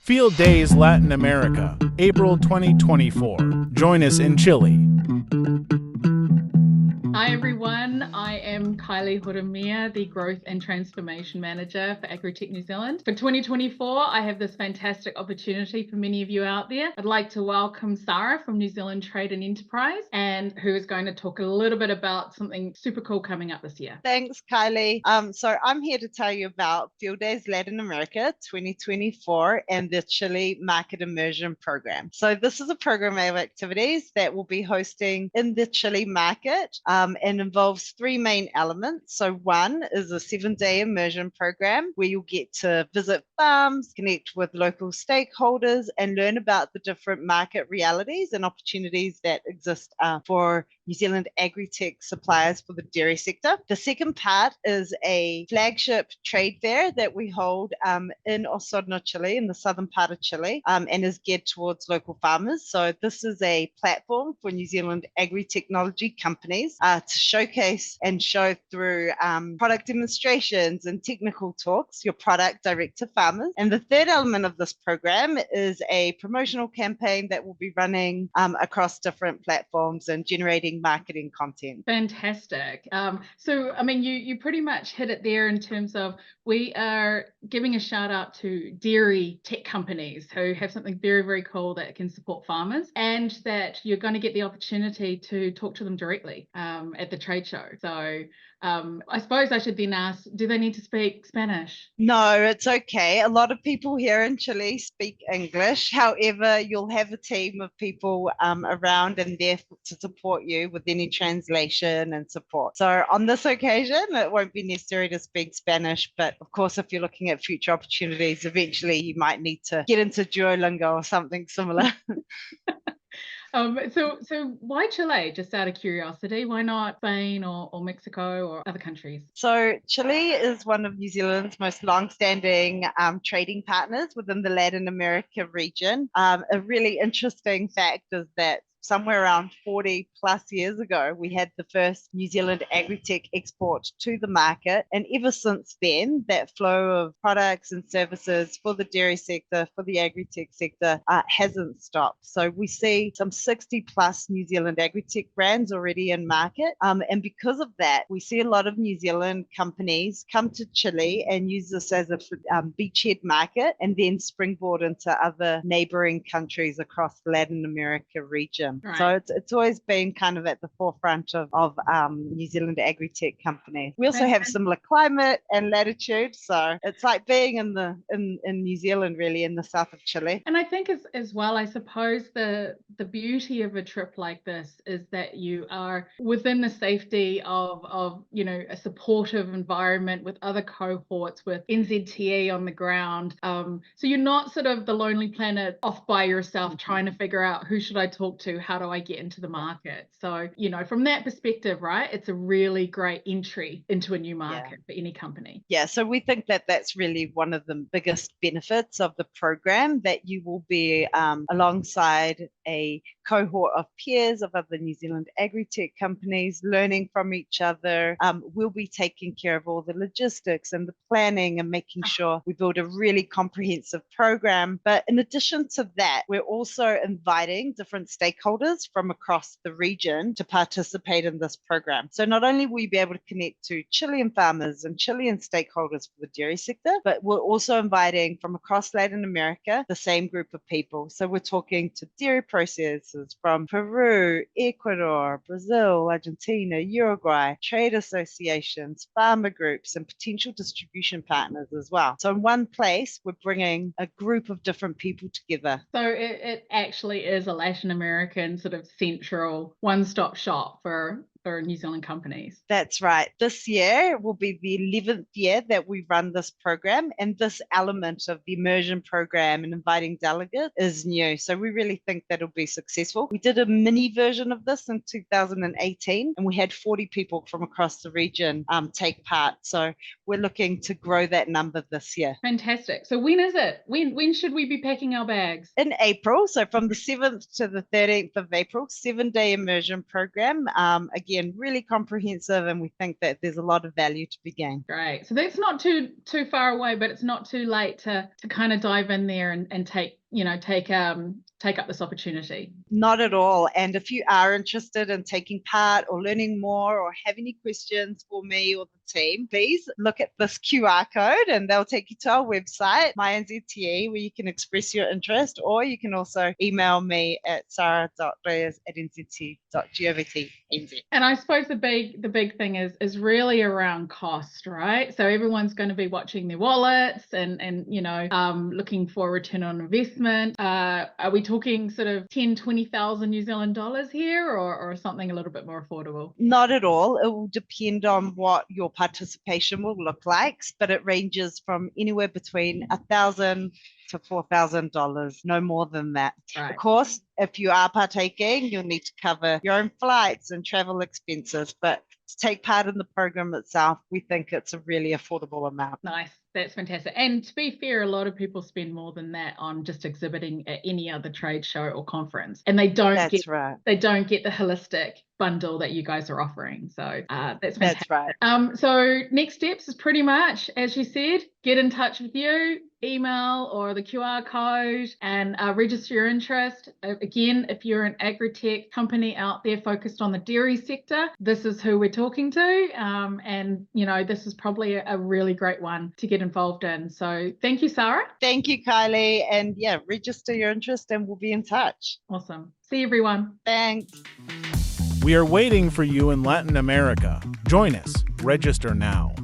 Field Days Latin America, April 2024. Join us in Chile. Hi everyone, I am Kylie Horemia, the Growth and Transformation Manager for Agritech New Zealand. For 2024, I have this fantastic opportunity for many of you out there. I'd like to welcome Sarah from New Zealand Trade and Enterprise, and who is going to talk a little bit about something super cool coming up this year. Thanks, Kylie. So I'm here to tell you about Field Days Latin America 2024 and the Chile Market Immersion Program. So this is a program of activities that will be hosting in the Chile market and involves three main elements. So one is a 7-day immersion program where you'll get to visit farms, connect with local stakeholders, and learn about the different market realities and opportunities that exist for New Zealand agritech suppliers for the dairy sector. The second part is a flagship trade fair that we hold in Osorno, Chile, in the southern part of Chile, and is geared towards local farmers. So this is a platform for New Zealand agri-technology companies to showcase and show through product demonstrations and technical talks your product direct to farmers. And the third element of this program is a promotional campaign that will be running across different platforms and generating marketing content. Fantastic. So, I mean, you pretty much hit it there in terms of we are giving a shout out to dairy tech companies who have something very, very cool that can support farmers, and that you're going to get the opportunity to talk to them directly at the trade show. So I suppose I should then ask, do they need to speak Spanish? No, it's okay. A lot of people here in Chile speak English. However, you'll have a team of people around and there to support you with any translation and support. So on this occasion, it won't be necessary to speak Spanish, but of course, if you're looking at future opportunities, eventually you might need to get into Duolingo or something similar. So why Chile? Just out of curiosity, why not Spain or Mexico or other countries? So Chile is one of New Zealand's most long-standing trading partners within the Latin America region. A really interesting fact is that somewhere around 40 plus years ago, we had the first New Zealand agritech export to the market. And ever since then, that flow of products and services for the dairy sector, for the agritech sector, hasn't stopped. So we see some 60 plus New Zealand agritech brands already in market. And because of that, we see a lot of New Zealand companies come to Chile and use this as a beachhead market and then springboard into other neighboring countries across the Latin America region. Right. So it's always been kind of at the forefront of New Zealand agri-tech companies. We also have similar climate and latitude, so it's like being in New Zealand, really, in the south of Chile. And I think as well, I suppose the beauty of a trip like this is that you are within the safety of a supportive environment with other cohorts, with NZTE on the ground. So you're not sort of the Lonely Planet off by yourself trying to figure out who should I talk to, how do I get into the market. So from that perspective, right, it's a really great entry into a new market for any company. Yeah, so we think that that's really one of the biggest benefits of the program, that you will be alongside a cohort of peers of other New Zealand agri-tech companies, learning from each other. We'll be taking care of all the logistics and the planning and making sure we build a really comprehensive program. But in addition to that, we're also inviting different stakeholders from across the region to participate in this program. So not only will you be able to connect to Chilean farmers and Chilean stakeholders for the dairy sector, but we're also inviting from across Latin America the same group of people. So we're talking to dairy processors from Peru, Ecuador, Brazil, Argentina, Uruguay, trade associations, farmer groups, and potential distribution partners as well. So in one place, we're bringing a group of different people together. So it actually is a Latin American sort of central one-stop shop for New Zealand companies. That's right. This year will be the 11th year that we run this program, and this element of the immersion program and inviting delegates is new. So we really think that it'll be successful. We did a mini version of this in 2018, and we had 40 people from across the region take part. So we're looking to grow that number this year. Fantastic. So when is it? When should we be packing our bags? In April. So from the 7th to the 13th of April, 7-day immersion program. Again, again, really comprehensive, and we think that there's a lot of value to be gained. Great. So that's not too far away, but it's not too late to kind of dive in there and take up this opportunity. Not at all. And if you are interested in taking part or learning more or have any questions for me or the team, please look at this QR code and they'll take you to our website, MyNZTE, where you can express your interest, or you can also email me at sarah.reyes@nzt.govt.nz. And I suppose the big thing is really around cost, right? So everyone's going to be watching their wallets and looking for a return on investment. Are we talking sort of 10,000-20,000 New Zealand dollars here, or something a little bit more affordable? Not at all. It will depend on what your participation will look like, but it ranges from anywhere between $1,000 to $4,000, no more than that. Right. Of course, if you are partaking, you'll need to cover your own flights and travel expenses, but to take part in the program itself, we think it's a really affordable amount. Nice. That's fantastic. And to be fair, a lot of people spend more than that on just exhibiting at any other trade show or conference, and they don't get the holistic bundle that you guys are offering. So that's fantastic. That's right. So next steps is pretty much, as you said, get in touch with you, email or the QR code, and register your interest. Again, if you're an agritech company out there focused on the dairy sector, this is who we're talking to, and this is probably a really great one to get involved in. So thank you, Sarah. Thank you, Kylie. And yeah, register your interest and we'll be in touch. Awesome. See you, everyone. Thanks. We are waiting for you in Latin America. Join us. Register now.